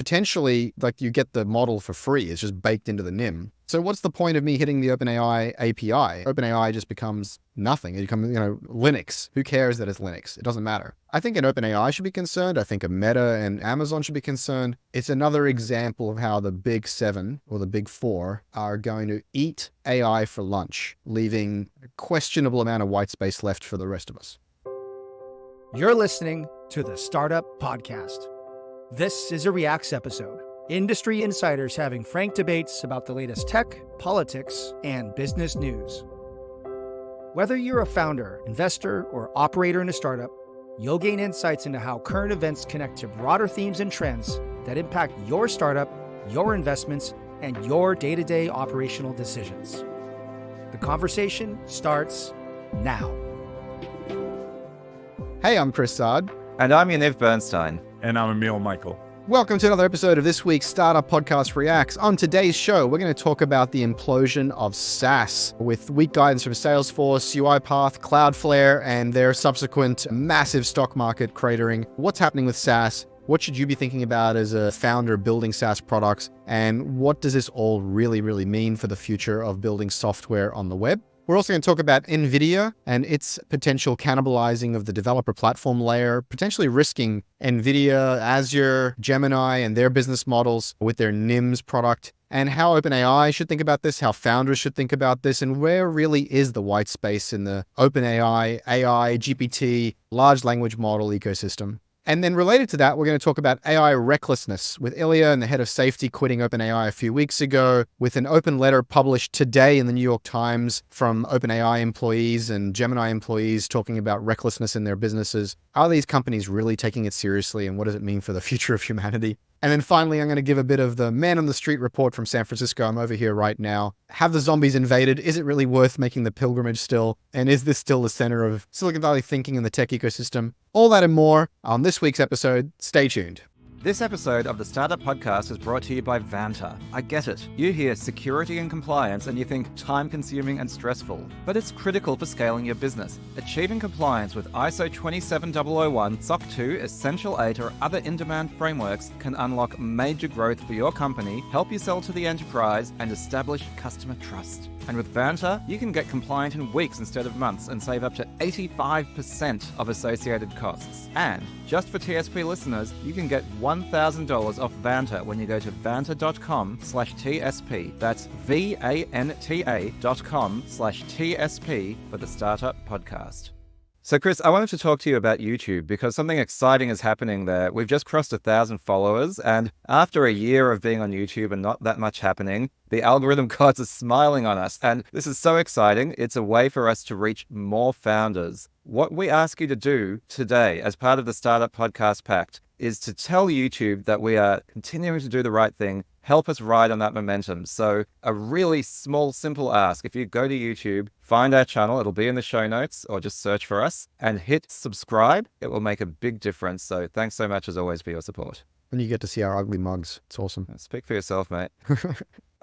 potentially like you get the model for free. It's just baked into the NIM. So what's the point of me hitting the OpenAI API? OpenAI just becomes nothing. It becomes, Linux. Who cares that it's Linux? It doesn't matter. I think an OpenAI should be concerned. I think a Meta and Amazon should be concerned. It's another example of how the big seven or the big four are going to eat AI for lunch, leaving a questionable amount of white space left for the rest of us. You're listening to the Startup Podcast. This is a Reacts episode. Industry insiders having frank debates about the latest tech, politics, and business news. Whether you're a founder, investor, or operator in a startup, you'll gain insights into how current events connect to broader themes and trends that impact your startup, your investments, and your day-to-day operational decisions. The conversation starts now. Hey, I'm Chris Sard. And I'm Yaniv Bernstein. And I'm Emil Michael. Welcome to another episode of this week's Startup Podcast Reacts. On today's show, we're going to talk about the implosion of SaaS with weak guidance from Salesforce, UiPath, Cloudflare, and their subsequent massive stock market cratering. What's happening with SaaS? What should you be thinking about as a founder building SaaS products? And what does this all really mean for the future of building software on the web? We're also going to talk about NVIDIA and its potential cannibalizing of the developer platform layer, potentially risking NVIDIA, Azure, Gemini, and their business models with their NIMS product, and how OpenAI should think about this, how founders should think about this, and where really is the white space in the OpenAI, AI, GPT, large language model ecosystem. And then related to that, we're going to talk about AI recklessness with Ilya and the head of safety quitting OpenAI a few weeks ago, with an open letter published today in the New York Times from OpenAI employees and Gemini employees talking about recklessness in their businesses. Are these companies really taking it seriously, and what does it mean for the future of humanity? And then finally, I'm going to give a bit of the man on the street report from San Francisco. I'm over here right now. Have the zombies invaded? Is it really worth making the pilgrimage still? And is this still the center of Silicon Valley thinking in the tech ecosystem? All that and more on this week's episode. Stay tuned. This episode of the Startup Podcast is brought to you by Vanta. I get it. You hear security and compliance and you think time-consuming and stressful. But it's critical for scaling your business. Achieving compliance with ISO 27001, SOC 2, Essential 8, or other in-demand frameworks can unlock major growth for your company, help you sell to the enterprise, and establish customer trust. And with Vanta, you can get compliant in weeks instead of months and save up to 85% of associated costs. And just for TSP listeners, you can get $1,000 off Vanta when you go to vanta.com/TSP. That's VANTA.com/TSP for the Startup Podcast. So Chris, I wanted to talk to you about YouTube because something exciting is happening there. We've just crossed 1,000 followers, and after a year of being on YouTube and not that much happening, the algorithm gods are smiling on us. And this is so exciting. It's a way for us to reach more founders. What we ask you to do today as part of the Startup Podcast Pact is to tell YouTube that we are continuing to do the right thing. Help us ride on that momentum. So a really small, simple ask. If you go to YouTube, find our channel, it'll be in the show notes, or just search for us and hit subscribe. It will make a big difference. So thanks so much as always for your support. And you get to see our ugly mugs. It's awesome. Speak for yourself, mate.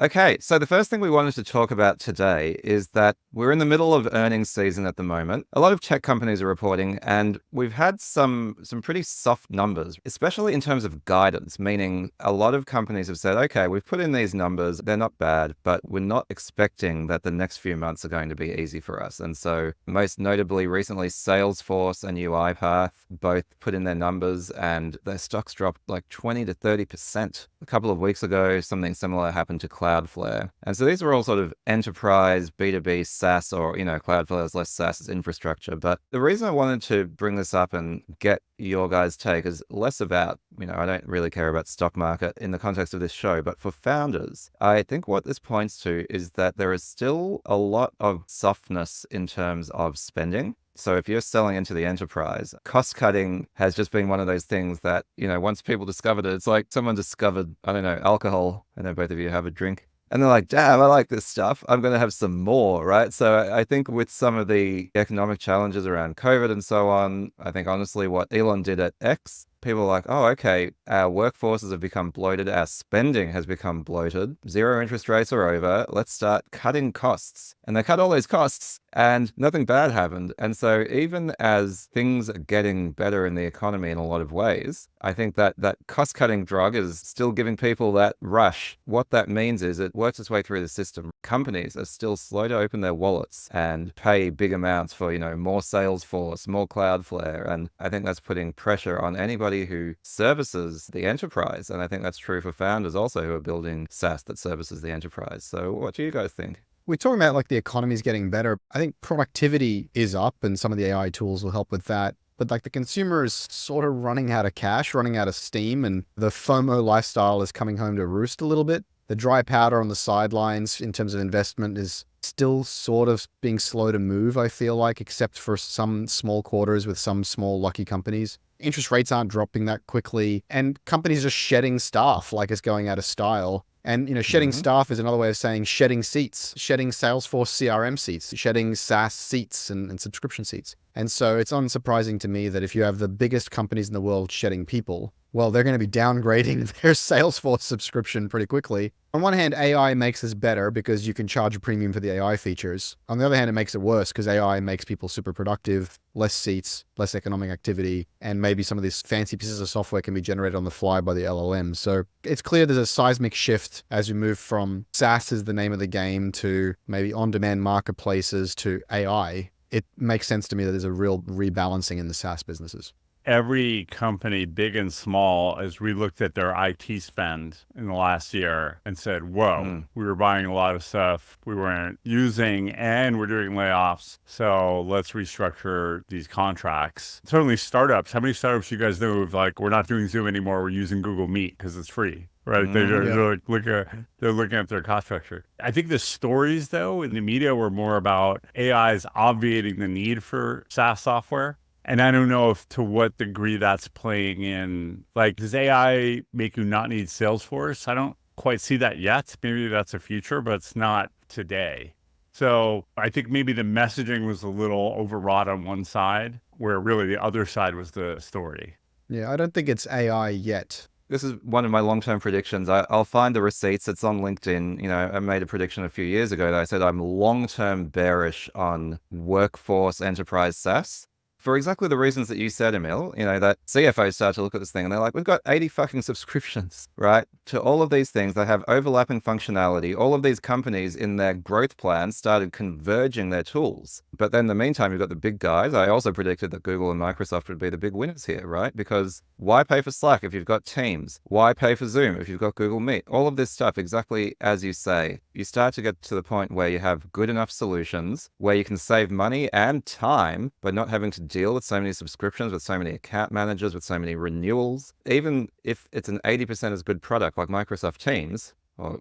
Okay, so the first thing we wanted to talk about today is that we're in the middle of earnings season at the moment. A lot of tech companies are reporting, and we've had some pretty soft numbers, especially in terms of guidance, meaning a lot of companies have said, okay, we've put in these numbers, they're not bad, but we're not expecting that the next few months are going to be easy for us. And so most notably recently, Salesforce and UiPath both put in their numbers and their stocks dropped like 20 to 30%. A couple of weeks ago, something similar happened to Cloudflare. And so these are all sort of enterprise B2B SaaS, or, Cloudflare is less SaaS, it's infrastructure. But the reason I wanted to bring this up and get your guys' take is less about, I don't really care about stock market in the context of this show, but for founders, I think what this points to is that there is still a lot of softness in terms of spending. So if you're selling into the enterprise, cost cutting has just been one of those things that, once people discovered it, it's like someone discovered, alcohol. I know both of you have a drink. And they're like, damn, I like this stuff. I'm going to have some more, right? So I think with some of the economic challenges around COVID and so on, I think honestly what Elon did at X, people are like, oh, okay, our workforces have become bloated. Our spending has become bloated. Zero interest rates are over. Let's start cutting costs. And they cut all those costs and nothing bad happened. And so even as things are getting better in the economy in a lot of ways, I think that that cost-cutting drug is still giving people that rush. What that means is it works its way through the system. Companies are still slow to open their wallets and pay big amounts for, more Salesforce, more Cloudflare. And I think that's putting pressure on anybody who services the enterprise. And I think that's true for founders also who are building SaaS that services the enterprise. So what do you guys think? We're talking about like the economy's getting better. I think productivity is up and some of the AI tools will help with that. But like the consumer is sort of running out of cash, running out of steam, and the FOMO lifestyle is coming home to roost a little bit. The dry powder on the sidelines in terms of investment is still sort of being slow to move, I feel like, except for some small quarters with some small lucky companies. Interest rates aren't dropping that quickly, and companies are shedding staff like it's going out of style. And, shedding staff is another way of saying shedding seats, shedding Salesforce CRM seats, shedding SaaS seats and subscription seats. And so it's unsurprising to me that if you have the biggest companies in the world shedding people, well, they're going to be downgrading their Salesforce subscription pretty quickly. On one hand, AI makes this better because you can charge a premium for the AI features. On the other hand, it makes it worse because AI makes people super productive, less seats, less economic activity, and maybe some of these fancy pieces of software can be generated on the fly by the LLM. So it's clear there's a seismic shift as we move from SaaS is the name of the game to maybe on-demand marketplaces to AI. It makes sense to me that there's a real rebalancing in the SaaS businesses. Every company, big and small, as we looked at their IT spend in the last year and said, whoa, we were buying a lot of stuff we weren't using and we're doing layoffs. So let's restructure these contracts. Certainly startups. How many startups you guys know of like, we're not doing Zoom anymore, we're using Google Meet because it's free, right? They're looking at their cost structure. I think the stories, though, in the media were more about AI is obviating the need for SaaS software. And I don't know if to what degree that's playing in, like, does AI make you not need Salesforce? I don't quite see that yet. Maybe that's a future, but it's not today. So I think maybe the messaging was a little overwrought on one side, where really the other side was the story. Yeah, I don't think it's AI yet. This is one of my long-term predictions. I'll find the receipts. It's on LinkedIn. I made a prediction a few years ago that I said I'm long-term bearish on workforce enterprise SaaS. For exactly the reasons that you said, Emil, that CFOs start to look at this thing and they're like, we've got 80 fucking subscriptions, right? To all of these things that have overlapping functionality. All of these companies in their growth plans started converging their tools. But then in the meantime, you've got the big guys. I also predicted that Google and Microsoft would be the big winners here, right? Because why pay for Slack if you've got Teams? Why pay for Zoom if you've got Google Meet? All of this stuff, exactly as you say, you start to get to the point where you have good enough solutions where you can save money and time by not having to deal with so many subscriptions, with so many account managers, with so many renewals. Even if it's an 80% as good product like Microsoft Teams, or,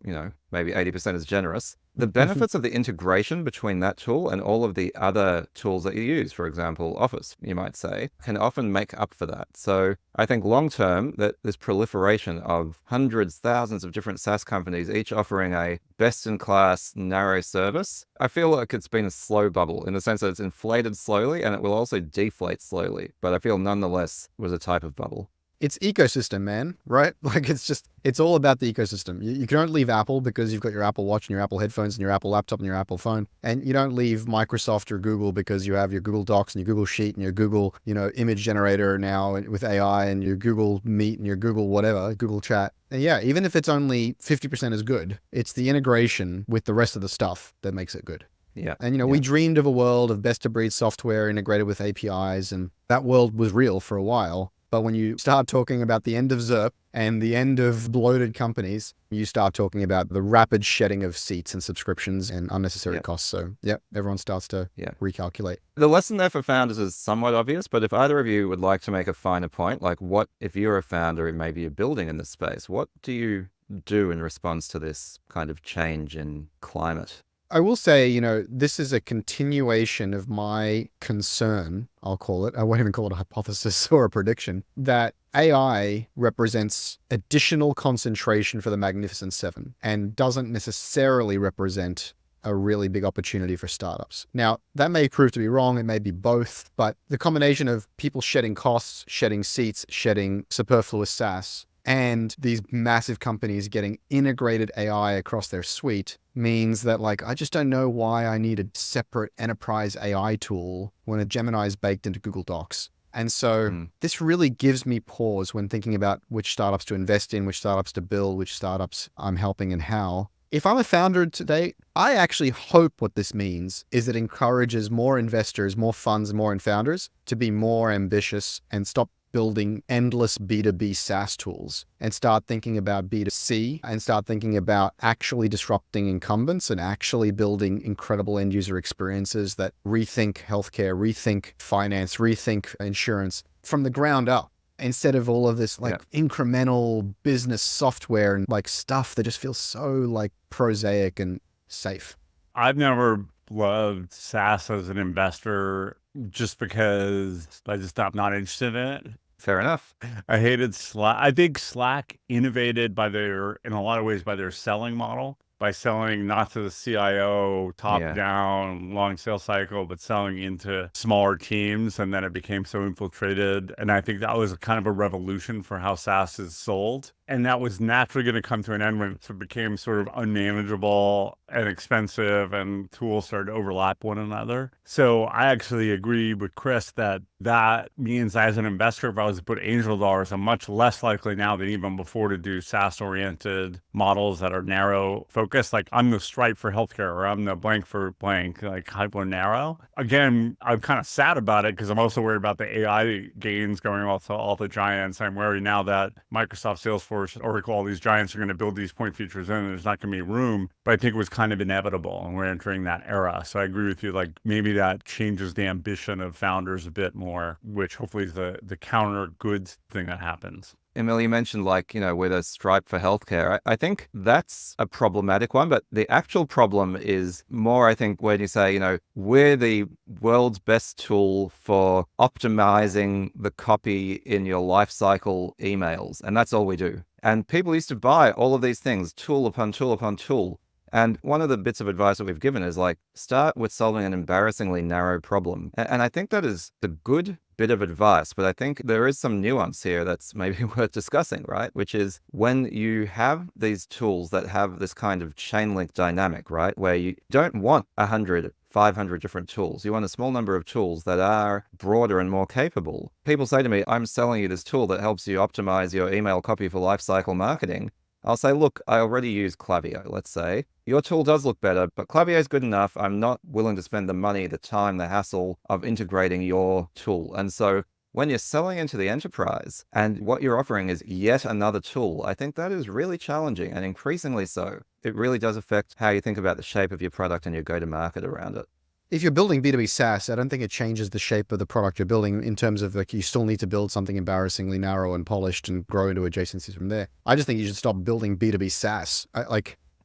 maybe 80% is generous, the benefits of the integration between that tool and all of the other tools that you use, for example, Office, you might say, can often make up for that. So I think long-term, that this proliferation of hundreds, thousands of different SaaS companies, each offering a best-in-class narrow service, I feel like it's been a slow bubble in the sense that it's inflated slowly and it will also deflate slowly. But I feel nonetheless was a type of bubble. It's ecosystem, man, right? Like it's all about the ecosystem. You don't leave Apple because you've got your Apple Watch and your Apple headphones and your Apple laptop and your Apple phone. And you don't leave Microsoft or Google because you have your Google Docs and your Google Sheet and your Google, image generator now with AI and your Google Meet and your Google whatever, Google Chat. And yeah, even if it's only 50% as good, it's the integration with the rest of the stuff that makes it good. Yeah. And, we dreamed of a world of best-of-breed software integrated with APIs, and that world was real for a while. But when you start talking about the end of ZIRP and the end of bloated companies, you start talking about the rapid shedding of seats and subscriptions and unnecessary costs. So, everyone starts to recalculate. The lesson there for founders is somewhat obvious, but if either of you would like to make a finer point, like what if you're a founder and maybe you're building in this space, what do you do in response to this kind of change in climate? I will say, this is a continuation of my concern, I'll call it. I won't even call it a hypothesis or a prediction, that AI represents additional concentration for the Magnificent Seven and doesn't necessarily represent a really big opportunity for startups. Now, that may prove to be wrong. It may be both, but the combination of people shedding costs, shedding seats, shedding superfluous SaaS, and these massive companies getting integrated AI across their suite means that I just don't know why I need a separate enterprise AI tool when a Gemini is baked into Google Docs. And so this really gives me pause when thinking about which startups to invest in, which startups to build, which startups I'm helping and how. If I'm a founder today, I actually hope what this means is it encourages more investors, more funds, more founders to be more ambitious and stop building endless B2B SaaS tools and start thinking about B2C and start thinking about actually disrupting incumbents and actually building incredible end user experiences that rethink healthcare, rethink finance, rethink insurance from the ground up, instead of all of this incremental business software and stuff that just feels so prosaic and safe. I've never loved SaaS as an investor just because I'm not interested in it. Fair enough. I hated Slack. I think Slack innovated in a lot of ways by their selling model, by selling not to the CIO top down, long sales cycle, but selling into smaller teams. And then it became so infiltrated. And I think that was kind of a revolution for how SaaS is sold. And that was naturally going to come to an end when it became sort of unmanageable and expensive and tools started to overlap one another. So I actually agree with Chris that means as an investor, if I was to put angel dollars, I'm much less likely now than even before to do SaaS-oriented models that are narrow focused. Like I'm the Stripe for healthcare, or I'm the blank for blank, hyper narrow. Again, I'm kind of sad about it because I'm also worried about the AI gains going off to all the giants. I'm worried now that Microsoft, Salesforce, Oracle, all these giants are going to build these point features in, and there's not going to be room. But I think it was kind of inevitable, and we're entering that era. So I agree with you. Maybe that changes the ambition of founders a bit more, which hopefully is the counter goods thing that happens. Emil, you mentioned with a Stripe for healthcare. I think that's a problematic one, but the actual problem is more, I think, when you say, we're the world's best tool for optimizing the copy in your lifecycle emails, and that's all we do. And people used to buy all of these things, tool upon tool upon tool. And one of the bits of advice that we've given is start with solving an embarrassingly narrow problem. And I think that is the good bit of advice, but I think there is some nuance here that's maybe worth discussing, right? Which is when you have these tools that have this kind of chain link dynamic, right? Where you don't want 100, 500 different tools. You want a small number of tools that are broader and more capable. People say to me, I'm selling you this tool that helps you optimize your email copy for lifecycle marketing. I'll say, look, I already use Klaviyo, let's say. Your tool does look better, but Klaviyo is good enough. I'm not willing to spend the money, the time, the hassle of integrating your tool. And so when you're selling into the enterprise and what you're offering is yet another tool, I think that is really challenging, and increasingly so. It really does affect how you think about the shape of your product and your go-to-market around it. If you're building B2B SaaS, I don't think it changes the shape of the product you're building in terms of you still need to build something embarrassingly narrow and polished and grow into adjacencies from there. I just think you should stop building B2B SaaS.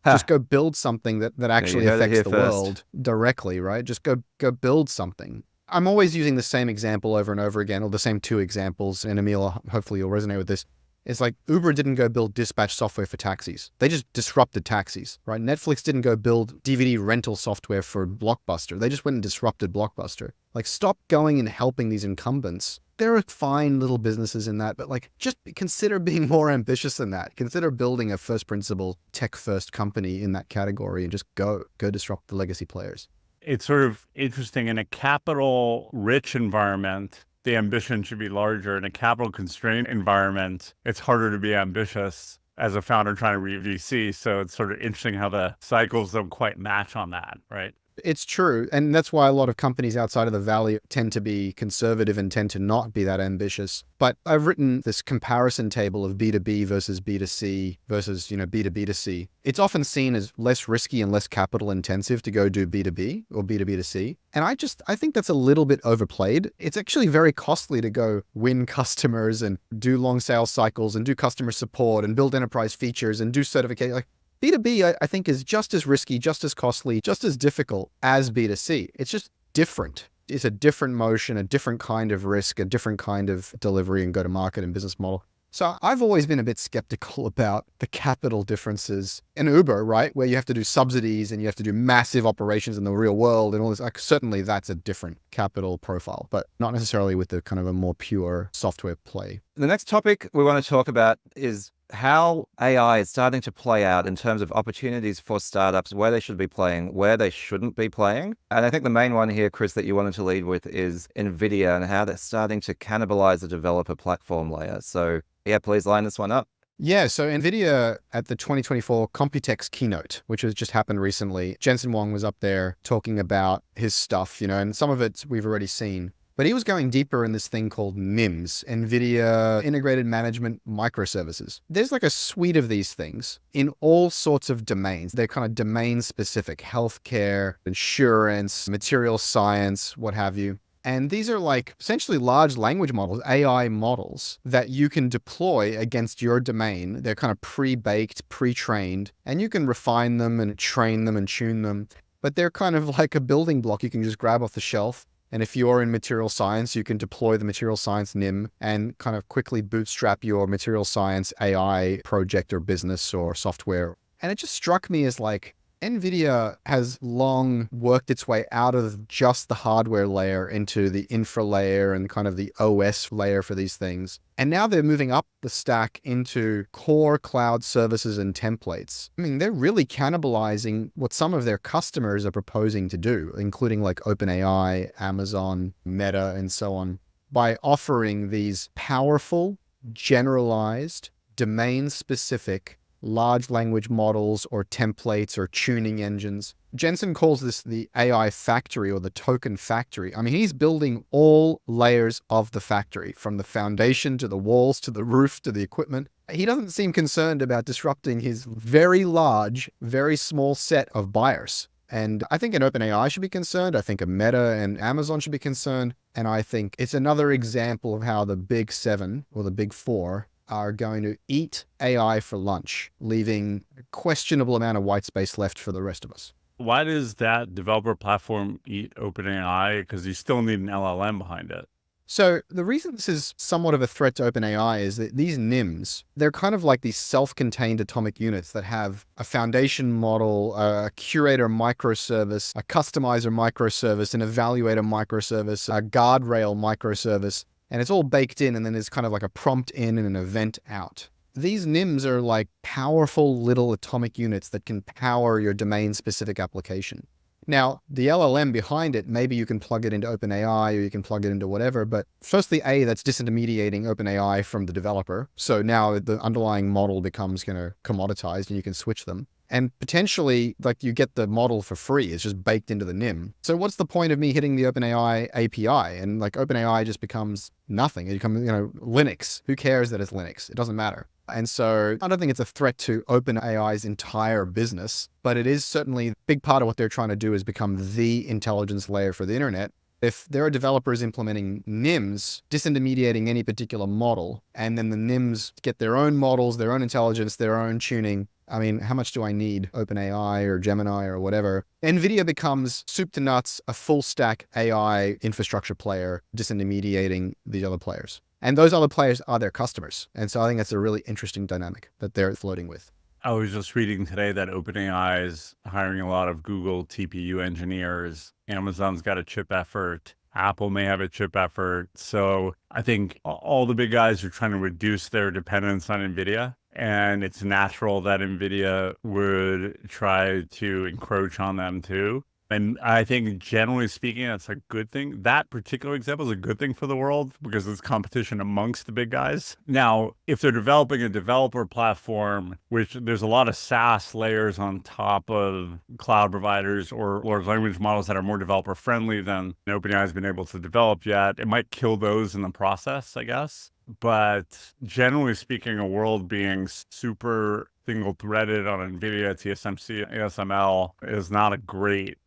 Just go build something that actually affects the world directly, right? Just go build something. I'm always using the same example over and over again, or the same two examples, and Emil, hopefully you'll resonate with this. It's Uber didn't go build dispatch software for taxis. They just disrupted taxis, right? Netflix didn't go build DVD rental software for Blockbuster. They just went and disrupted Blockbuster. Stop going and helping these incumbents. There are fine little businesses in that, but just consider being more ambitious than that. Consider building a first principle tech first company in that category and just go disrupt the legacy players. It's sort of interesting in a capital rich environment. The ambition should be larger. In a capital constrained environment, it's harder to be ambitious as a founder trying to read VC. So it's sort of interesting how the cycles don't quite match on that, right? It's true. And that's why a lot of companies outside of the Valley tend to be conservative and tend to not be that ambitious. But I've written this comparison table of B2B versus B2C versus, B2B2C. It's often seen as less risky and less capital intensive to go do B2B or B2B2C. And I think that's a little bit overplayed. It's actually very costly to go win customers and do long sales cycles and do customer support and build enterprise features and do certification. B2B, I think, is just as risky, just as costly, just as difficult as B2C. It's just different. It's a different motion, a different kind of risk, a different kind of delivery and go-to-market and business model. So I've always been a bit skeptical about the capital differences in Uber, right? Where you have to do subsidies and you have to do massive operations in the real world and all this. Certainly that's a different capital profile, but not necessarily with the kind of a more pure software play. The next topic we want to talk about is how AI is starting to play out in terms of opportunities for startups, where they should be playing, where they shouldn't be playing. And I think the main one here, Chris, that you wanted to lead with is NVIDIA and how they're starting to cannibalize the developer platform layer. So yeah, please line this one up. Yeah, so NVIDIA at the 2024 Computex keynote, which has just happened recently, Jensen Huang was up there talking about his stuff, and some of it we've already seen. But he was going deeper in this thing called NIMS, NVIDIA Integrated Management Microservices. There's like a suite of these things in all sorts of domains. They're kind of domain specific, healthcare, insurance, material science, what have you. And these are like essentially large language models, AI models that you can deploy against your domain. They're kind of pre-baked, pre-trained, and you can refine them and train them and tune them. But they're kind of like a building block you can just grab off the shelf. And if you're in material science, you can deploy the material science NIM and kind of quickly bootstrap your material science AI project or business or software. And it just struck me as like, NVIDIA has long worked its way out of just the hardware layer into the infra layer and kind of the OS layer for these things. And now they're moving up the stack into core cloud services and templates. I mean, they're really cannibalizing what some of their customers are proposing to do, including like OpenAI, Amazon, Meta, and so on, by offering these powerful, generalized, domain-specific large language models or templates or tuning engines. Jensen calls this the AI factory or the token factory. I mean, he's building all layers of the factory, from the foundation to the walls to the roof to the equipment. He doesn't seem concerned about disrupting his very large, very small set of buyers. And I think an OpenAI should be concerned. I think a Meta and Amazon should be concerned. And I think it's another example of how the big seven or the big four are going to eat AI for lunch, leaving a questionable amount of white space left for the rest of us. Why does that developer platform eat OpenAI? Because you still need an LLM behind it. So the reason this is somewhat of a threat to OpenAI is that these NIMs, they're kind of like these self-contained atomic units that have a foundation model, a curator microservice, a customizer microservice, an evaluator microservice, a guardrail microservice. And it's all baked in, and then there's kind of like a prompt in and an event out. These NIMs are like powerful little atomic units that can power your domain-specific application. Now, the LLM behind it, maybe you can plug it into OpenAI or you can plug it into whatever, but firstly, that's disintermediating OpenAI from the developer. So now the underlying model becomes kind of commoditized and you can switch them. And potentially, like, you get the model for free. It's just baked into the NIM. So what's the point of me hitting the OpenAI API? And like OpenAI just becomes nothing. It becomes, Linux. Who cares that it's Linux? It doesn't matter. And so I don't think it's a threat to OpenAI's entire business, but it is certainly a big part of what they're trying to do is become the intelligence layer for the internet. If there are developers implementing NIMs, disintermediating any particular model, and then the NIMs get their own models, their own intelligence, their own tuning, I mean, how much do I need OpenAI or Gemini or whatever? NVIDIA becomes soup to nuts, a full stack AI infrastructure player, disintermediating the other players. And those other players are their customers. And so I think that's a really interesting dynamic that they're floating with. I was just reading today that OpenAI is hiring a lot of Google TPU engineers. Amazon's got a chip effort. Apple may have a chip effort. So I think all the big guys are trying to reduce their dependence on NVIDIA. And it's natural that NVIDIA would try to encroach on them too. And I think generally speaking, that's a good thing. That particular example is a good thing for the world because there's competition amongst the big guys. Now, if they're developing a developer platform, which there's a lot of SaaS layers on top of cloud providers or large language models that are more developer friendly than OpenAI has been able to develop yet, it might kill those in the process, I guess. But generally speaking, a world being super single-threaded on NVIDIA, TSMC, ASML is not a great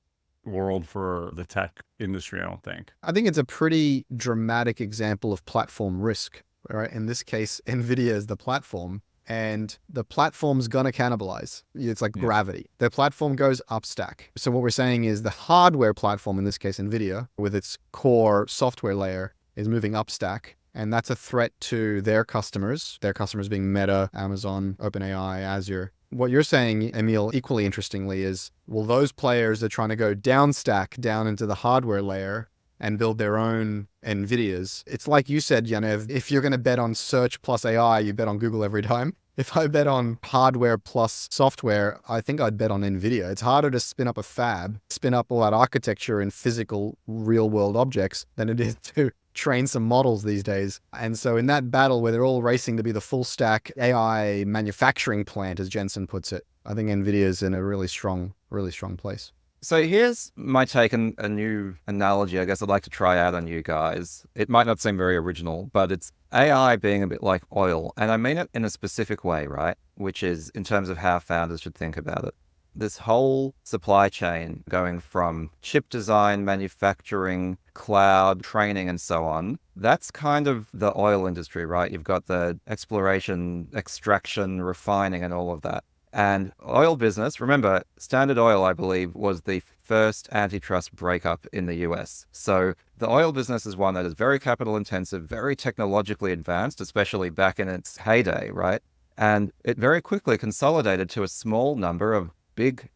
world for the tech industry, I don't think. I think it's a pretty dramatic example of platform risk, right? In this case, NVIDIA is the platform, and the platform's gonna cannibalize. It's like gravity. The platform goes up stack. So what we're saying is the hardware platform, in this case, NVIDIA, with its core software layer, is moving up stack. And that's a threat to their customers being Meta, Amazon, OpenAI, Azure. What you're saying, Emil, equally interestingly is, well, those players are trying to go down stack, down into the hardware layer and build their own NVIDIAs. It's like you said, Yaniv, if you're going to bet on search plus AI, you bet on Google every time. If I bet on hardware plus software, I think I'd bet on NVIDIA. It's harder to spin up a fab, spin up all that architecture in physical real world objects than it is to train some models these days. And so in that battle where they're all racing to be the full stack AI manufacturing plant, as Jensen puts it, I think NVIDIA is in a really strong place. So here's my take on a new analogy I guess I'd like to try out on you guys. It might not seem very original, but it's AI being a bit like oil. And I mean it in a specific way, right? Which is in terms of how founders should think about it. This whole supply chain going from chip design, manufacturing, cloud, training, and so on, that's kind of the oil industry, right? You've got the exploration, extraction, refining, and all of that. And oil business, remember, Standard Oil, I believe, was the first antitrust breakup in the US. So the oil business is one that is very capital intensive, very technologically advanced, especially back in its heyday, right? And it very quickly consolidated to a small number of big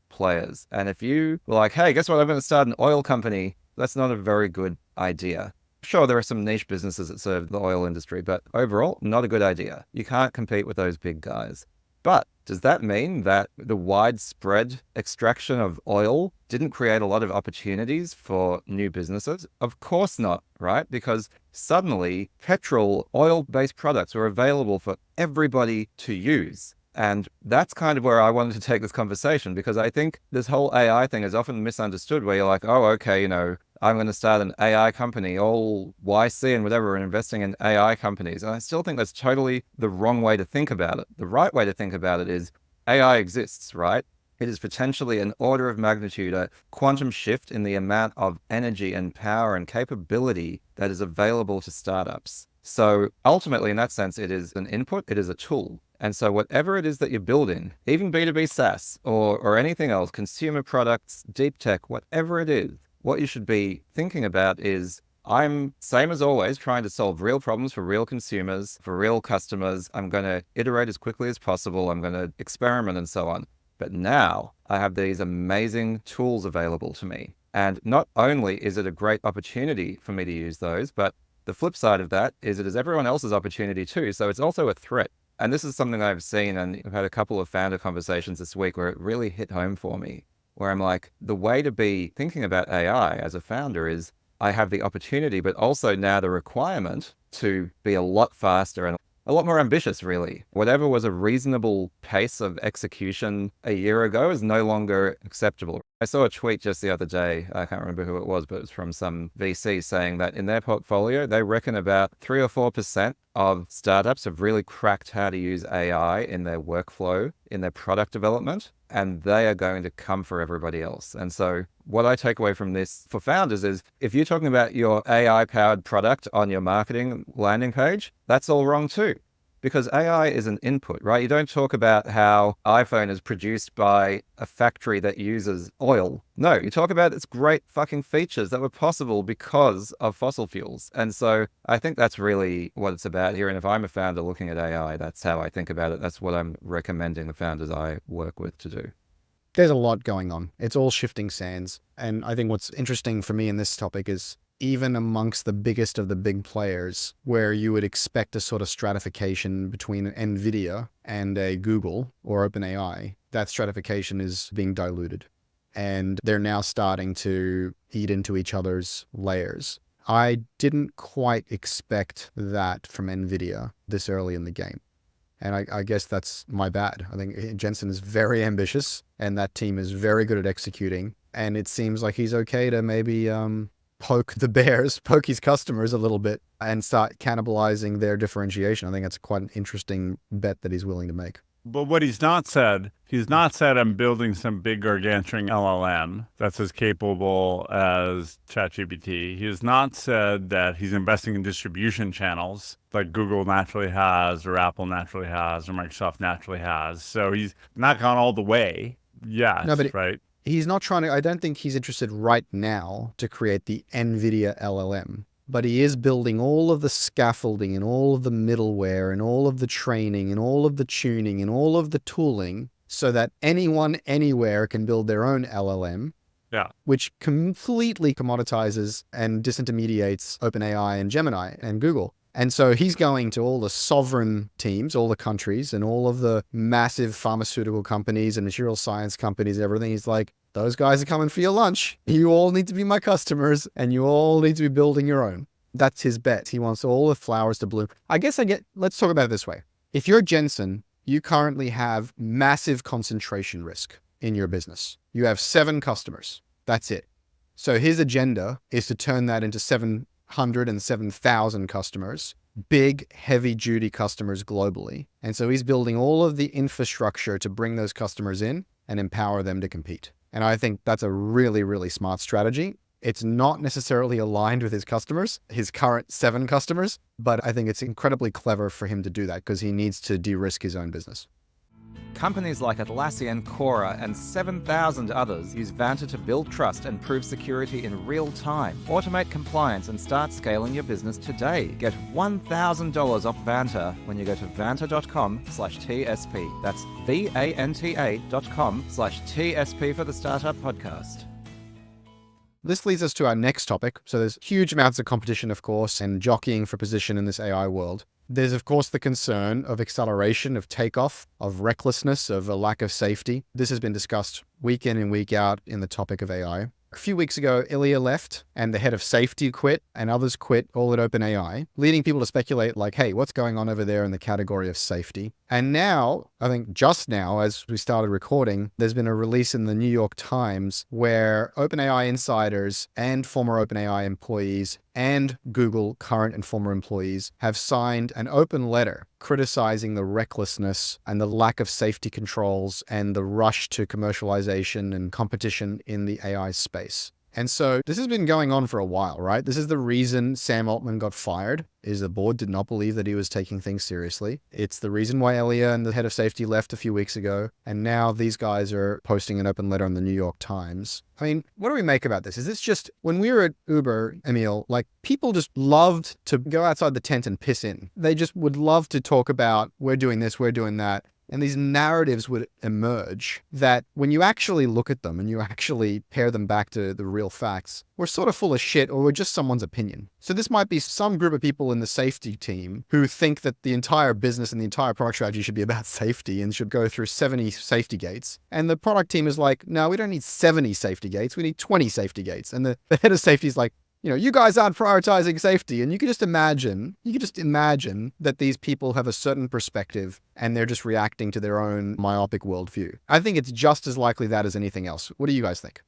players. And if you were like, hey, guess what? I'm going to start an oil company, that's not a very good idea. Sure, there are some niche businesses that serve the oil industry, but overall, not a good idea. You can't compete with those big guys. But does that mean that the widespread extraction of oil didn't create a lot of opportunities for new businesses? Of course not, right? Because suddenly petrol, oil-based products were available for everybody to use. And that's kind of where I wanted to take this conversation, because I think this whole AI thing is often misunderstood, where you're like, oh, okay, I'm going to start an AI company, all YC and whatever, and investing in AI companies. And I still think that's totally the wrong way to think about it. The right way to think about it is AI exists, right? It is potentially an order of magnitude, a quantum shift in the amount of energy and power and capability that is available to startups. So ultimately, in that sense, it is an input, it is a tool. And so whatever it is that you're building, even B2B SaaS or anything else, consumer products, deep tech, whatever it is, what you should be thinking about is, I'm, same as always, trying to solve real problems for real consumers, for real customers. I'm going to iterate as quickly as possible. I'm going to experiment and so on. But now I have these amazing tools available to me. And not only is it a great opportunity for me to use those, but the flip side of that is it is everyone else's opportunity too. So it's also a threat. And this is something I've seen, and I've had a couple of founder conversations this week where it really hit home for me, where I'm like, the way to be thinking about AI as a founder is I have the opportunity, but also now the requirement to be a lot faster and a lot more ambitious, really. Whatever was a reasonable pace of execution a year ago is no longer acceptable. I saw a tweet just the other day, I can't remember who it was, but it was from some VC saying that in their portfolio, they reckon about 3 or 4% of startups have really cracked how to use AI in their workflow, in their product development, and they are going to come for everybody else. And so what I take away from this for founders is, if you're talking about your AI-powered product on your marketing landing page, that's all wrong too. Because AI is an input, right? You don't talk about how iPhone is produced by a factory that uses oil. No, you talk about its great fucking features that were possible because of fossil fuels. And so I think that's really what it's about here. And if I'm a founder looking at AI, that's how I think about it. That's what I'm recommending the founders I work with to do. There's a lot going on. It's all shifting sands. And I think what's interesting for me in this topic is, even amongst the biggest of the big players, where you would expect a sort of stratification between NVIDIA and a Google or OpenAI, that stratification is being diluted. And they're now starting to eat into each other's layers. I didn't quite expect that from NVIDIA this early in the game. And I guess that's my bad. I think Jensen is very ambitious, and that team is very good at executing. And it seems like he's okay to maybe poke the bears, poke his customers a little bit, and start cannibalizing their differentiation. I think that's quite an interesting bet that he's willing to make. But what he's not said I'm building some big gargantuan LLM that's as capable as ChatGPT. He has not said that he's investing in distribution channels like Google naturally has, or Apple naturally has, or Microsoft naturally has. So he's not gone all the way yet, No, but right? He's not trying to, I don't think he's interested right now to create the NVIDIA LLM, but he is building all of the scaffolding and all of the middleware and all of the training and all of the tuning and all of the tooling so that anyone anywhere can build their own LLM. Yeah. Which completely commoditizes and disintermediates OpenAI and Gemini and Google. And so he's going to all the sovereign teams, all the countries, and all of the massive pharmaceutical companies and material science companies, everything. He's like, those guys are coming for your lunch. You all need to be my customers, and you all need to be building your own. That's his bet. He wants all the flowers to bloom. Let's talk about it this way. If you're Jensen, you currently have massive concentration risk in your business. You have 7 customers. That's it. So his agenda is to turn that into 707,000 customers, big, heavy-duty customers globally. And so he's building all of the infrastructure to bring those customers in and empower them to compete. And I think that's a really, really smart strategy. It's not necessarily aligned with his customers, his current 7 customers, but I think it's incredibly clever for him to do that because he needs to de-risk his own business. Companies like Atlassian, Quora, and 7,000 others use Vanta to build trust and prove security in real time. Automate compliance and start scaling your business today. Get $1,000 off Vanta when you go to vanta.com/TSP. That's VANTA.com/TSP for the Startup Podcast. This leads us to our next topic. So there's huge amounts of competition, of course, and jockeying for position in this AI world. There's, of course, the concern of acceleration, of takeoff, of recklessness, of a lack of safety. This has been discussed week in and week out in the topic of AI. A few weeks ago, Ilya left and the head of safety quit and others quit, all at OpenAI, leading people to speculate like, hey, what's going on over there in the category of safety? And now, I think just now, as we started recording, there's been a release in the New York Times where OpenAI insiders and former OpenAI employees and Google current and former employees have signed an open letter criticizing the recklessness and the lack of safety controls and the rush to commercialization and competition in the AI space. And so this has been going on for a while, right? This is the reason Sam Altman got fired, is the board did not believe that he was taking things seriously. It's the reason why Ilya and the head of safety left a few weeks ago. And now these guys are posting an open letter in the New York Times. I mean, what do we make about this? Is this just, when we were at Uber, Emil, like people just loved to go outside the tent and piss in. They just would love to talk about, we're doing this, we're doing that. And these narratives would emerge that when you actually look at them and you actually pair them back to the real facts, we're sort of full of shit or we're just someone's opinion. So this might be some group of people in the safety team who think that the entire business and the entire product strategy should be about safety and should go through 70 safety gates. And the product team is like, no, we don't need 70 safety gates. We need 20 safety gates. And the head of safety is like, you guys aren't prioritizing safety. And you can just imagine that these people have a certain perspective and they're just reacting to their own myopic worldview. I think it's just as likely that as anything else. What do you guys think?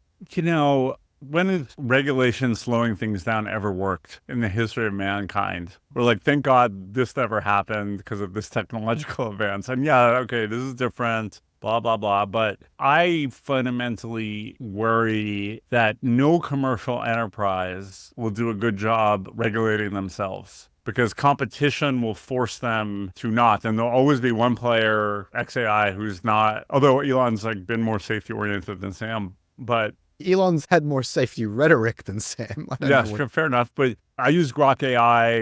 When has regulation slowing things down ever worked in the history of mankind? We're like, thank God this never happened because of this technological advance. And yeah, okay, this is different. Blah, blah, blah. But I fundamentally worry that no commercial enterprise will do a good job regulating themselves because competition will force them to not. And there'll always be one player, XAI, who's not, although Elon's like been more safety oriented than Sam, but Elon's had more safety rhetoric than Sam. Fair enough. But I use Grok AI.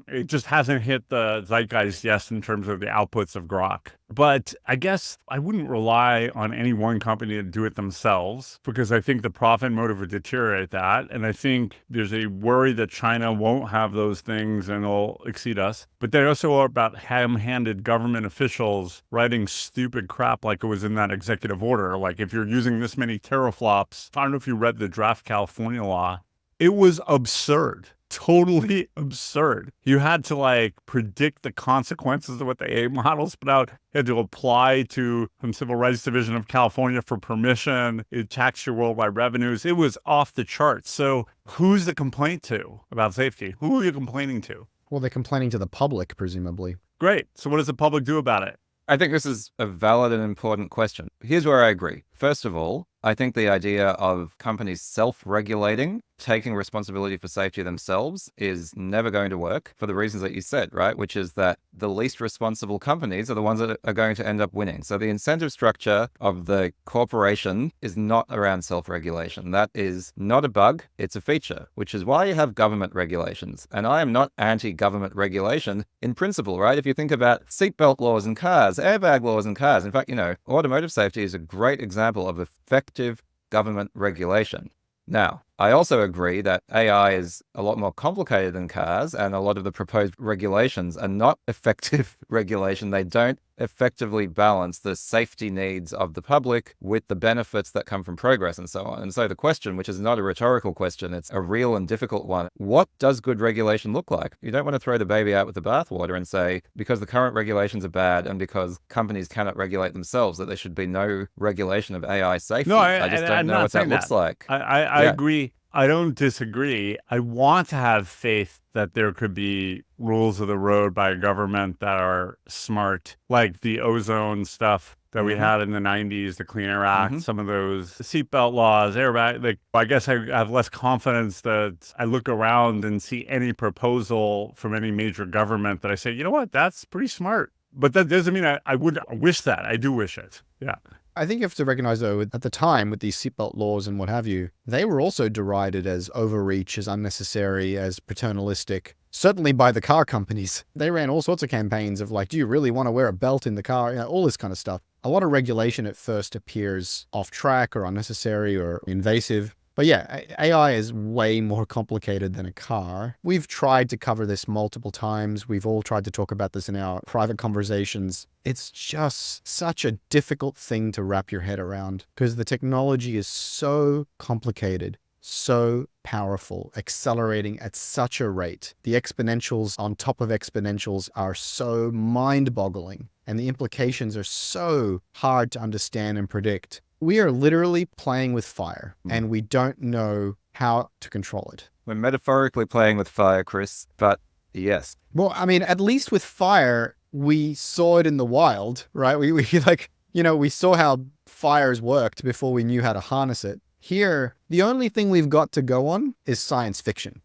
It just hasn't hit the zeitgeist yet in terms of the outputs of Grok. But I guess I wouldn't rely on any one company to do it themselves because I think the profit motive would deteriorate that. And I think there's a worry that China won't have those things and will exceed us. But they also are about ham-handed government officials writing stupid crap like it was in that executive order. Like if you're using this many teraflops, I don't know if you read the draft California law. It was absurd. Totally absurd. You had to predict the consequences of what the AI models put out. You had to apply to some Civil Rights Division of California for permission. It taxed your worldwide revenues. It was off the charts. So who's the complaint to about safety? Who are you complaining to? Well, they're complaining to the public, presumably. Great. So what does the public do about it? I think this is a valid and important question. Here's where I agree. First of all, I think the idea of companies self-regulating, taking responsibility for safety themselves is never going to work for the reasons that you said, right? Which is that the least responsible companies are the ones that are going to end up winning. So the incentive structure of the corporation is not around self-regulation. That is not a bug, it's a feature, which is why you have government regulations. And I am not anti-government regulation in principle, right? If you think about seatbelt laws in cars, airbag laws in cars, in fact, automotive safety is a great example of effective government regulation. Now, I also agree that AI is a lot more complicated than cars, and a lot of the proposed regulations are not effective regulation. They don't effectively balance the safety needs of the public with the benefits that come from progress and so on. And so the question, which is not a rhetorical question, it's a real and difficult one. What does good regulation look like? You don't want to throw the baby out with the bathwater and say, because the current regulations are bad and because companies cannot regulate themselves, that there should be no regulation of AI safety. No, I just don't know what that looks like. I agree. I don't disagree. I want to have faith that there could be rules of the road by a government that are smart, like the ozone stuff that we had in the 90s, the Clean Air Act, some of those seatbelt laws, airbag. Like, I guess I have less confidence that I look around and see any proposal from any major government that I say, you know what, that's pretty smart. But that doesn't mean I would wish that. I do wish it. Yeah. I think you have to recognize, though, at the time with these seatbelt laws and what have you, they were also derided as overreach, as unnecessary, as paternalistic, certainly by the car companies. They ran all sorts of campaigns of like, do you really want to wear a belt in the car? You know, all this kind of stuff. A lot of regulation at first appears off track or unnecessary or invasive. But yeah, AI is way more complicated than a car. We've tried to cover this multiple times. We've all tried to talk about this in our private conversations. It's just such a difficult thing to wrap your head around because the technology is so complicated, so powerful, accelerating at such a rate. The exponentials on top of exponentials are so mind-boggling, and the implications are so hard to understand and predict. We are literally playing with fire, and we don't know how to control it. We're metaphorically playing with fire, Chris, but yes. Well, I mean, at least with fire, we saw it in the wild, right? We saw how fires worked before we knew how to harness it. Here, the only thing we've got to go on is science fiction.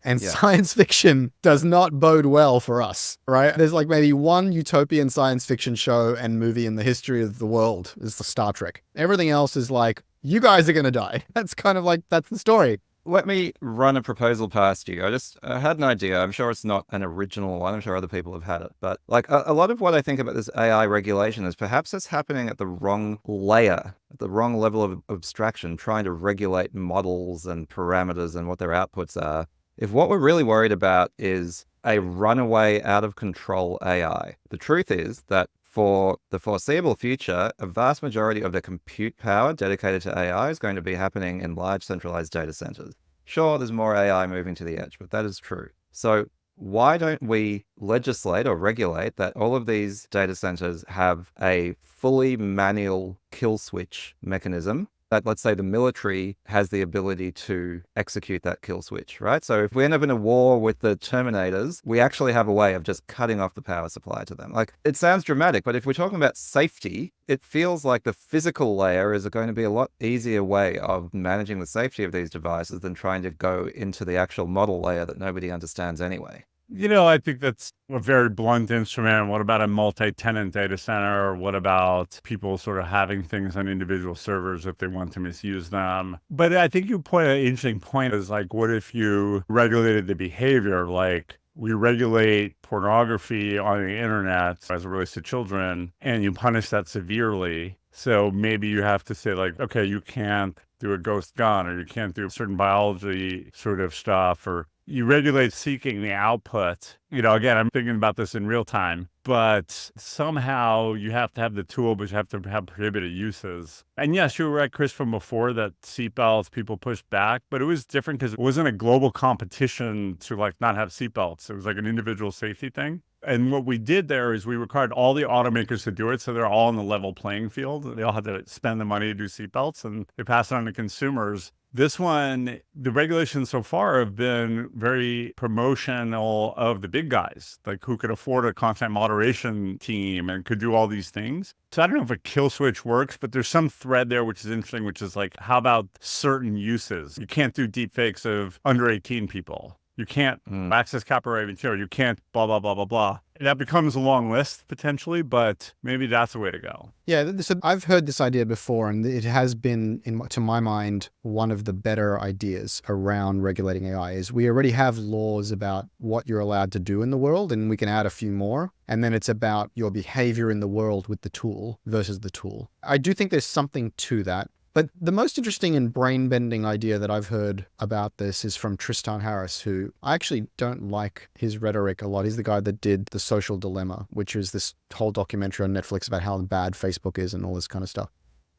And science fiction does not bode well for us, right? There's like maybe one utopian science fiction show and movie in the history of the world is the Star Trek. Everything else is like, you guys are going to die. That's kind of like, that's the story. Let me run a proposal past you. I had an idea. I'm sure it's not an original one. I'm sure other people have had it. But like a lot of what I think about this AI regulation is perhaps it's happening at the wrong layer, at the wrong level of abstraction, trying to regulate models and parameters and what their outputs are. If what we're really worried about is a runaway out of control AI, the truth is that for the foreseeable future, a vast majority of the compute power dedicated to AI is going to be happening in large centralized data centers. Sure, there's more AI moving to the edge, but that is true. So why don't we legislate or regulate that all of these data centers have a fully manual kill switch mechanism? That, let's say, the military has the ability to execute that kill switch, right? So if we end up in a war with the Terminators, we actually have a way of just cutting off the power supply to them. Like, it sounds dramatic, but if we're talking about safety, it feels like the physical layer is going to be a lot easier way of managing the safety of these devices than trying to go into the actual model layer that nobody understands anyway. You know, I think that's a very blunt instrument. What about a multi-tenant data center? Or what about people sort of having things on individual servers if they want to misuse them? But I think you point an interesting point is like, what if you regulated the behavior? Like, we regulate pornography on the internet as it relates to children, and you punish that severely. So maybe you have to say like, okay, you can't do a ghost gun, or you can't do certain biology sort of stuff, or you regulate seeking the output. You know, again, I'm thinking about this in real time, but somehow you have to have the tool, but you have to have prohibited uses. And yes, you were right, Chris, from before that seatbelts, people pushed back, but it was different because it wasn't a global competition to like not have seatbelts. It was like an individual safety thing. And what we did there is we required all the automakers to do it, so they're all on the level playing field. They all had to spend the money to do seatbelts, and they pass it on to consumers. This one, the regulations so far have been very promotional of the big guys, like who could afford a content moderation team and could do all these things. So I don't know if a kill switch works, but there's some thread there which is interesting, which is like, how about certain uses? You can't do deep fakes of under 18 people. You can't access copyright material. You can't blah, blah, blah, blah, blah. That becomes a long list potentially, but maybe that's the way to go. Yeah, so I've heard this idea before, and it has been, to my mind, one of the better ideas around regulating AI is we already have laws about what you're allowed to do in the world, and we can add a few more. And then it's about your behavior in the world with the tool versus the tool. I do think there's something to that. But the most interesting and brain-bending idea that I've heard about this is from Tristan Harris, who I actually don't like his rhetoric a lot. He's the guy that did The Social Dilemma, which is this whole documentary on Netflix about how bad Facebook is and all this kind of stuff.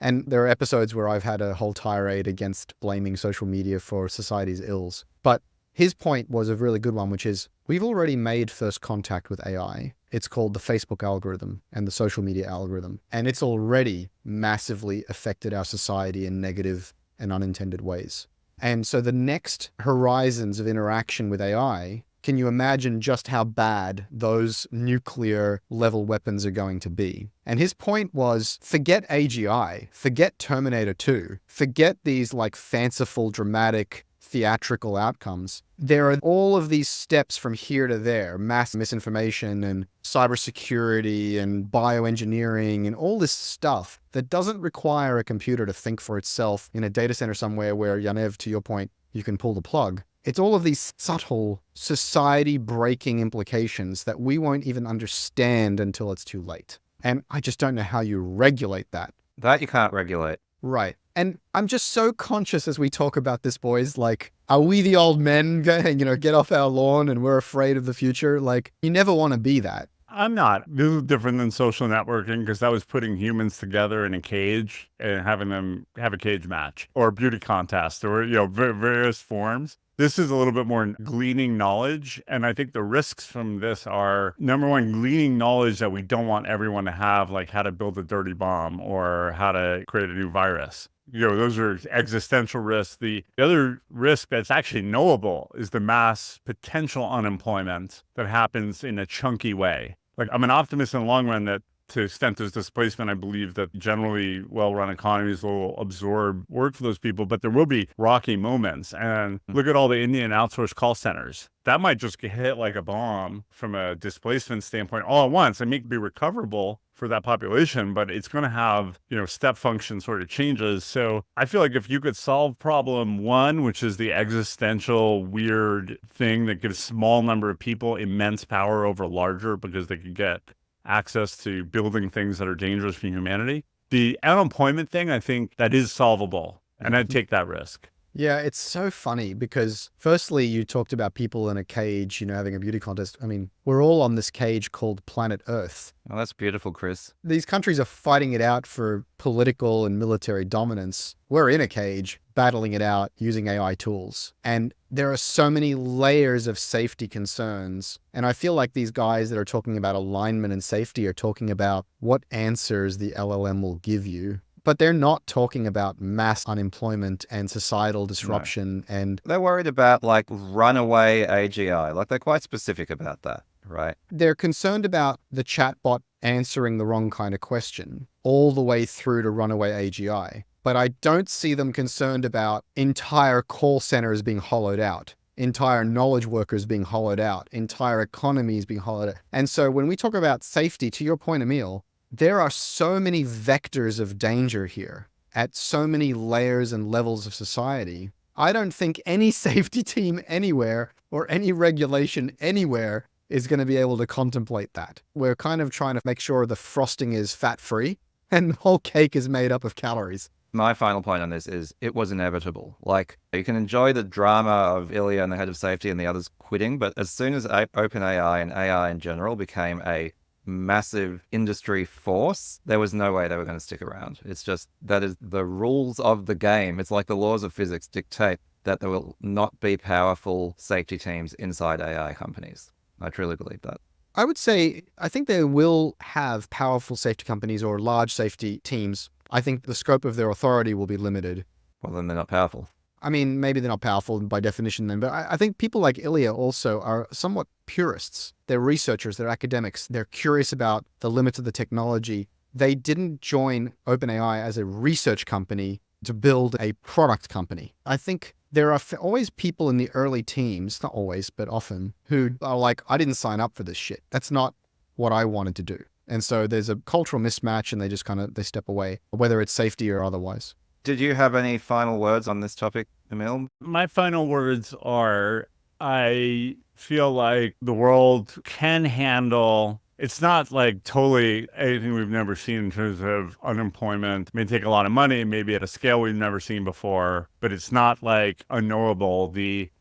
And there are episodes where I've had a whole tirade against blaming social media for society's ills. But his point was a really good one, which is we've already made first contact with AI. It's called the Facebook algorithm and the social media algorithm. And it's already massively affected our society in negative and unintended ways. And so the next horizons of interaction with AI, can you imagine just how bad those nuclear level weapons are going to be? And his point was, forget AGI, forget Terminator 2, forget these like fanciful, dramatic, theatrical outcomes. There are all of these steps from here to there, mass misinformation and cybersecurity and bioengineering and all this stuff that doesn't require a computer to think for itself in a data center somewhere where, Yaniv, to your point, you can pull the plug. It's all of these subtle society-breaking implications that we won't even understand until it's too late. And I just don't know how you regulate that. That you can't regulate. Right. And I'm just so conscious as we talk about this, boys, like, are we the old men going, get off our lawn and we're afraid of the future? Like, you never want to be that. I'm not. This is different than social networking because that was putting humans together in a cage and having them have a cage match or a beauty contest or, various forms. This is a little bit more gleaning knowledge. And I think the risks from this are, number one, gleaning knowledge that we don't want everyone to have, like how to build a dirty bomb or how to create a new virus. Those are existential risks. The other risk that's actually knowable is the mass potential unemployment that happens in a chunky way. Like, I'm an optimist in the long run that to the extent there's displacement, I believe that generally well-run economies will absorb work for those people, but there will be rocky moments. And look at all the Indian outsourced call centers. That might just get hit like a bomb from a displacement standpoint all at once. It may be recoverable for that population, but it's going to have, step function sort of changes. So I feel like if you could solve problem one, which is the existential weird thing that gives small number of people immense power over larger because they could get access to building things that are dangerous for humanity. The unemployment thing, I think that is solvable, and I'd take that risk. Yeah, it's so funny because firstly, you talked about people in a cage, having a beauty contest. I mean, we're all on this cage called planet Earth. Oh, that's beautiful, Chris. These countries are fighting it out for political and military dominance. We're in a cage battling it out using AI tools. And there are so many layers of safety concerns. And I feel like these guys that are talking about alignment and safety are talking about what answers the LLM will give you. But they're not talking about mass unemployment and societal disruption. No. And they're worried about like runaway AGI. Like they're quite specific about that, right? They're concerned about the chatbot answering the wrong kind of question all the way through to runaway AGI. But I don't see them concerned about entire call centers being hollowed out, entire knowledge workers being hollowed out, entire economies being hollowed out. And so when we talk about safety, to your point, Emil, there are so many vectors of danger here at so many layers and levels of society. I don't think any safety team anywhere or any regulation anywhere is going to be able to contemplate that. We're kind of trying to make sure the frosting is fat-free and the whole cake is made up of calories. My final point on this is it was inevitable. Like, you can enjoy the drama of Ilya and the head of safety and the others quitting, but as soon as OpenAI and AI in general became a massive industry force, there was no way they were going to stick around. It's just, that is the rules of the game. It's like the laws of physics dictate that there will not be powerful safety teams inside AI companies. I truly believe that. I would say, I think they will have powerful safety companies or large safety teams. I think the scope of their authority will be limited. Well, then they're not powerful. I mean, maybe they're not powerful by definition then, but I think people like Ilya also are somewhat purists. They're researchers, they're academics, they're curious about the limits of the technology. They didn't join OpenAI as a research company to build a product company. I think there are always people in the early teams, not always, but often, who are like, I didn't sign up for this shit. That's not what I wanted to do. And so there's a cultural mismatch and they just they step away, whether it's safety or otherwise. Did you have any final words on this topic, Emil? My final words are, I feel like the world can handle It's not like totally anything we've never seen in terms of unemployment. It may take a lot of money, maybe at a scale we've never seen before, but it's not like unknowable.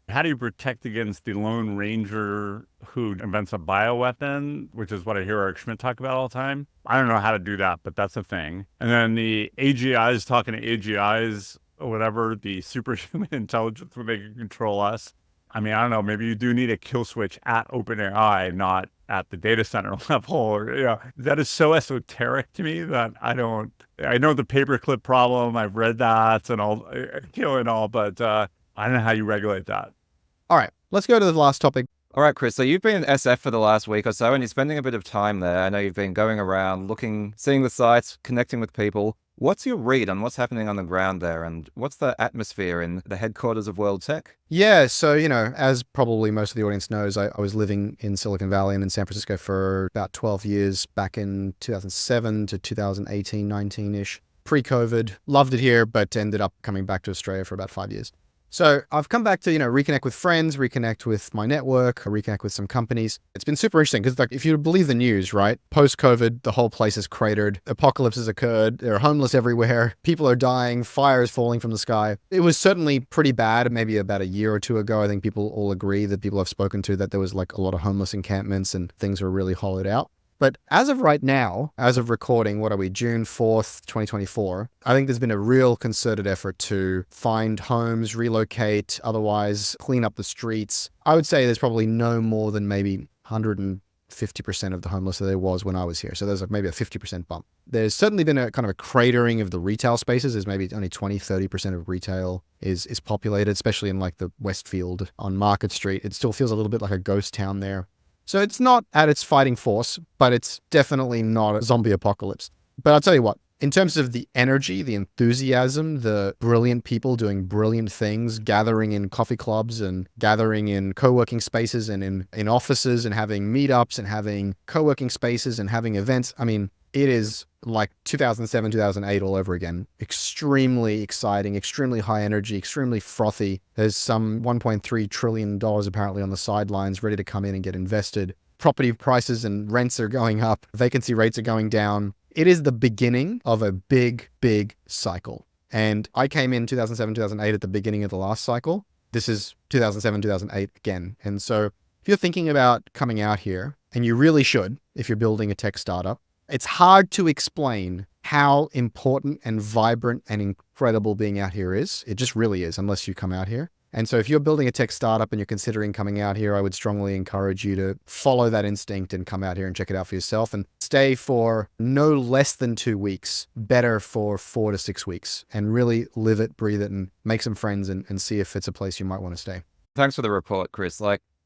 How do you protect against the Lone Ranger who invents a bioweapon, which is what I hear Eric Schmidt talk about all the time? I don't know how to do that, but that's a thing. And then the AGIs talking to AGIs or whatever, the superhuman intelligence where they can control us. I mean, I don't know, maybe you do need a kill switch at OpenAI, not at the data center level. Or, that is so esoteric to me that I know the paperclip problem, I've read that and all, but I don't know how you regulate that. All right, let's go to the last topic. All right, Chris, so you've been in SF for the last week or so, and you're spending a bit of time there. I know you've been going around, seeing the sites, connecting with people. What's your read on what's happening on the ground there, and what's the atmosphere in the headquarters of World Tech? Yeah, so, as probably most of the audience knows, I was living in Silicon Valley and in San Francisco for about 12 years back in 2007 to 2018, 19-ish. Pre-COVID, loved it here, but ended up coming back to Australia for about 5 years. So I've come back to, reconnect with friends, reconnect with my network, reconnect with some companies. It's been super interesting because if you believe the news, right? Post-COVID, the whole place is cratered. Apocalypse has occurred. There are homeless everywhere. People are dying. Fires falling from the sky. It was certainly pretty bad. Maybe about a year or two ago, I think people all agree that people I've spoken to that there was like a lot of homeless encampments and things were really hollowed out. But as of right now, as of recording, what are we, June 4th, 2024, I think there's been a real concerted effort to find homes, relocate, otherwise clean up the streets. I would say there's probably no more than maybe 150% of the homeless that there was when I was here. So there's maybe a 50% bump. There's certainly been a kind of a cratering of the retail spaces. There's maybe only 20-30% of retail is populated, especially in like the Westfield on Market Street. It still feels a little bit like a ghost town there. So it's not at its fighting force, but it's definitely not a zombie apocalypse. But I'll tell you what, in terms of the energy, the enthusiasm, the brilliant people doing brilliant things, gathering in coffee clubs and gathering in co-working spaces and in offices and having meetups and having co-working spaces and having events. I mean, it is like 2007, 2008 all over again. Extremely exciting, extremely high energy, extremely frothy. There's some $1.3 trillion apparently on the sidelines ready to come in and get invested. Property prices and rents are going up. Vacancy rates are going down. It is the beginning of a big, big cycle. And I came in 2007, 2008 at the beginning of the last cycle. This is 2007, 2008 again. And so if you're thinking about coming out here, and you really should if you're building a tech startup, it's hard to explain how important and vibrant and incredible being out here is. It just really is, unless you come out here. And so if you're building a tech startup and you're considering coming out here, I would strongly encourage you to follow that instinct and come out here and check it out for yourself and stay for no less than 2 weeks, better for 4 to 6 weeks, and really live it, breathe it, and make some friends and see if it's a place you might want to stay. Thanks for the report, Chris.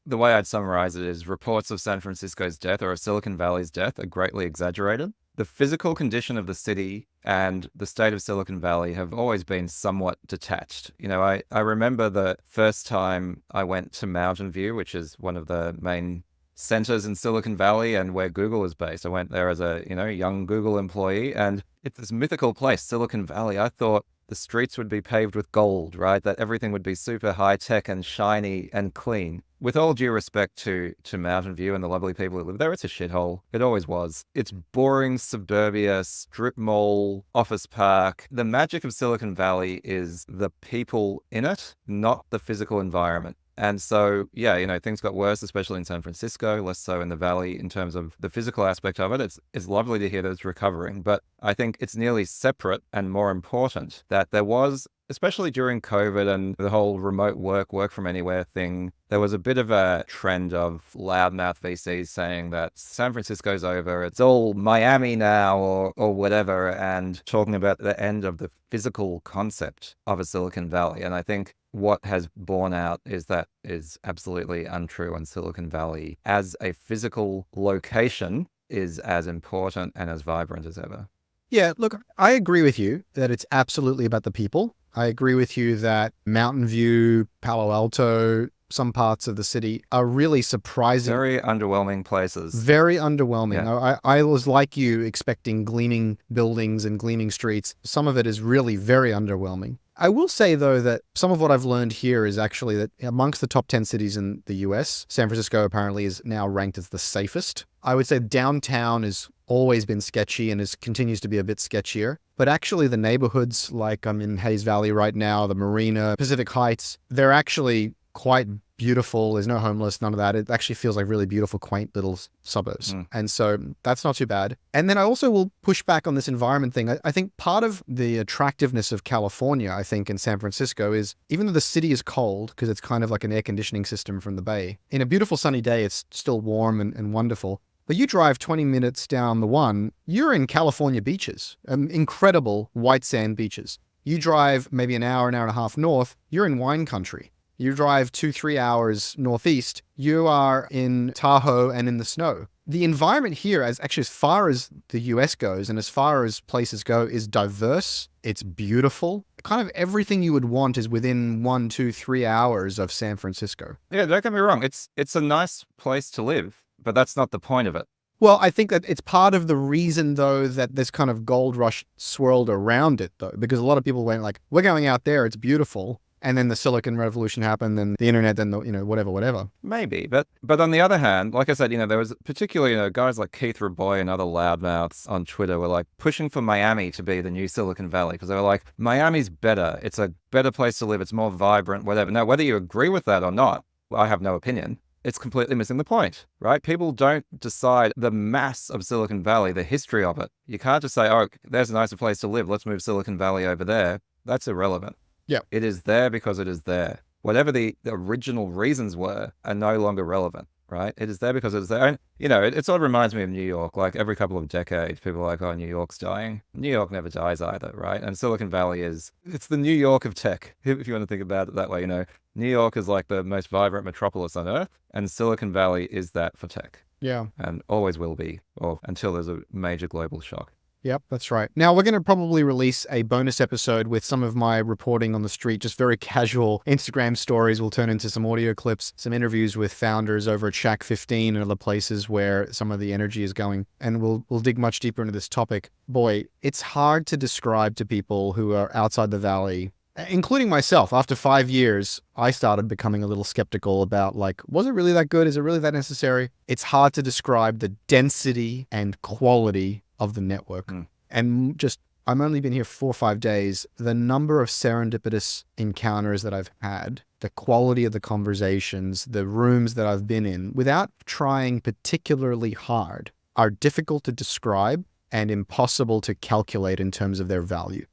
The way I'd summarize it is reports of San Francisco's death or of Silicon Valley's death are greatly exaggerated. The physical condition of the city and the state of Silicon Valley have always been somewhat detached. I remember the first time I went to Mountain View, which is one of the main centers in Silicon Valley and where Google is based. I went there as a, young Google employee, and it's this mythical place, Silicon Valley. I thought the streets would be paved with gold, right? That everything would be super high tech and shiny and clean. With all due respect to Mountain View and the lovely people who live there, it's a shithole. It always was. It's boring suburbia, strip mall, office park. The magic of Silicon Valley is the people in it, not the physical environment. And so, things got worse, especially in San Francisco, less so in the Valley in terms of the physical aspect of it. It's lovely to hear that it's recovering, but I think it's nearly separate and more important that there was, especially during COVID and the whole remote work from anywhere thing, there was a bit of a trend of loudmouth VCs saying that San Francisco's over, it's all Miami now or whatever, and talking about the end of the physical concept of a Silicon Valley. And I think what has borne out is that is absolutely untrue, and Silicon Valley as a physical location is as important and as vibrant as ever. Yeah, look, I agree with you that it's absolutely about the people. I agree with you that Mountain View, Palo Alto, some parts of the city are really surprising. Very underwhelming places. Very underwhelming. Yeah. I was like you, expecting gleaming buildings and gleaming streets. Some of it is really very underwhelming. I will say, though, that some of what I've learned here is actually that amongst the top 10 cities in the US, San Francisco apparently is now ranked as the safest. I would say downtown has always been sketchy and continues to be a bit sketchier. But actually the neighborhoods, like I'm in Hayes Valley right now, the Marina, Pacific Heights, they're actually quite beautiful. There's no homeless, none of that. It actually feels like really beautiful, quaint little suburbs. And so that's not too bad. And then I also will push back on this environment thing. I think part of the attractiveness of California, I think, in San Francisco is, even though the city is cold, because it's kind of like an air conditioning system from the bay, in a beautiful sunny day, it's still warm and wonderful. But you drive 20 minutes down the one, you're in California beaches, incredible white sand beaches. You drive maybe an hour and a half north, you're in wine country. You drive 2-3 hours northeast, you are in Tahoe and in the snow. The environment here, as far as the US goes and as far as places go, is diverse. It's beautiful. Kind of everything you would want is within 1, 2, 3 hours of San Francisco. Yeah, don't get me wrong. It's a nice place to live, but that's not the point of it. Well, I think that it's part of the reason, though, that this kind of gold rush swirled around it, though, because a lot of people went like, we're going out there, it's beautiful. And then the Silicon Revolution happened, and the internet, then whatever. Maybe, but on the other hand, like I said, there was particularly, guys like Keith Raboy and other loudmouths on Twitter were like pushing for Miami to be the new Silicon Valley, because they were like, Miami's better. It's a better place to live. It's more vibrant, whatever. Now, whether you agree with that or not, I have no opinion. It's completely missing the point, right? People don't decide the mass of Silicon Valley, the history of it. You can't just say, oh, there's a nicer place to live. Let's move Silicon Valley over there. That's irrelevant. Yeah. It is there because it is there. Whatever the original reasons were are no longer relevant, right? It is there because it is there. And, it sort of reminds me of New York. Like every couple of decades, people are like, oh, New York's dying. New York never dies either, right? And Silicon Valley it's the New York of tech, if you want to think about it that way. New York is like the most vibrant metropolis on earth, and Silicon Valley is that for tech. Yeah. And always will be, or until there's a major global shock. Yep, that's right. Now, we're going to probably release a bonus episode with some of my reporting on the street, just very casual Instagram stories. We'll turn into some audio clips, some interviews with founders over at Shack 15 and other places where some of the energy is going. And we'll dig much deeper into this topic. Boy, it's hard to describe to people who are outside the Valley, including myself. After 5 years, I started becoming a little skeptical about was it really that good? Is it really that necessary? It's hard to describe the density and quality of the network. And I'm only been here 4 or 5 days. The number of serendipitous encounters that I've had, the quality of the conversations, the rooms that I've been in, without trying particularly hard, are difficult to describe and impossible to calculate in terms of their value.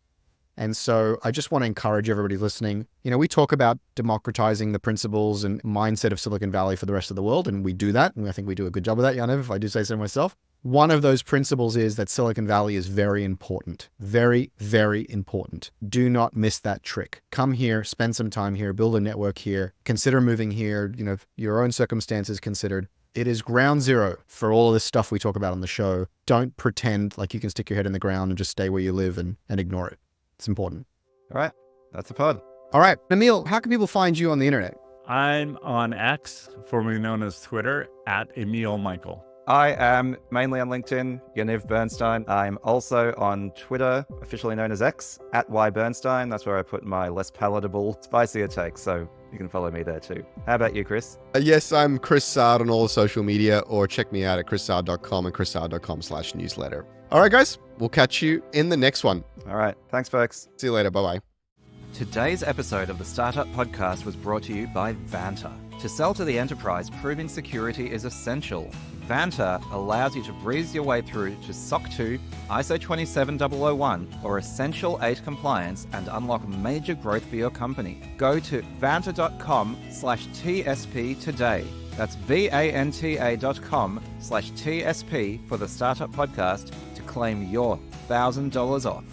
And so I just want to encourage everybody listening. We talk about democratizing the principles and mindset of Silicon Valley for the rest of the world, and we do that. And I think we do a good job of that, Yaniv, if I do say so myself. One of those principles is that Silicon Valley is very important. Very, very important. Do not miss that trick. Come here, spend some time here, build a network here, consider moving here, your own circumstances considered. It is ground zero for all of this stuff we talk about on the show. Don't pretend like you can stick your head in the ground and just stay where you live and ignore it. It's important. All right. That's the pod. All right. Emil, how can people find you on the internet? I'm on X, formerly known as Twitter, at Emil Michael. I am mainly on LinkedIn, Yaniv Bernstein. I'm also on Twitter, officially known as X, at @YBernstein. That's where I put my less palatable, spicier takes, so you can follow me there too. How about you, Chris? Yes, I'm Chris Sard on all the social media, or check me out at chrissard.com and chrissard.com/newsletter. All right, guys, we'll catch you in the next one. All right. Thanks, folks. See you later. Bye-bye. Today's episode of the Startup Podcast was brought to you by Vanta. To sell to the enterprise, proving security is essential. Vanta allows you to breeze your way through to SOC 2, ISO 27001, or Essential 8 compliance and unlock major growth for your company. Go to vanta.com/TSP today. That's VANTA.com/TSP for the Startup Podcast to claim your $1,000 off.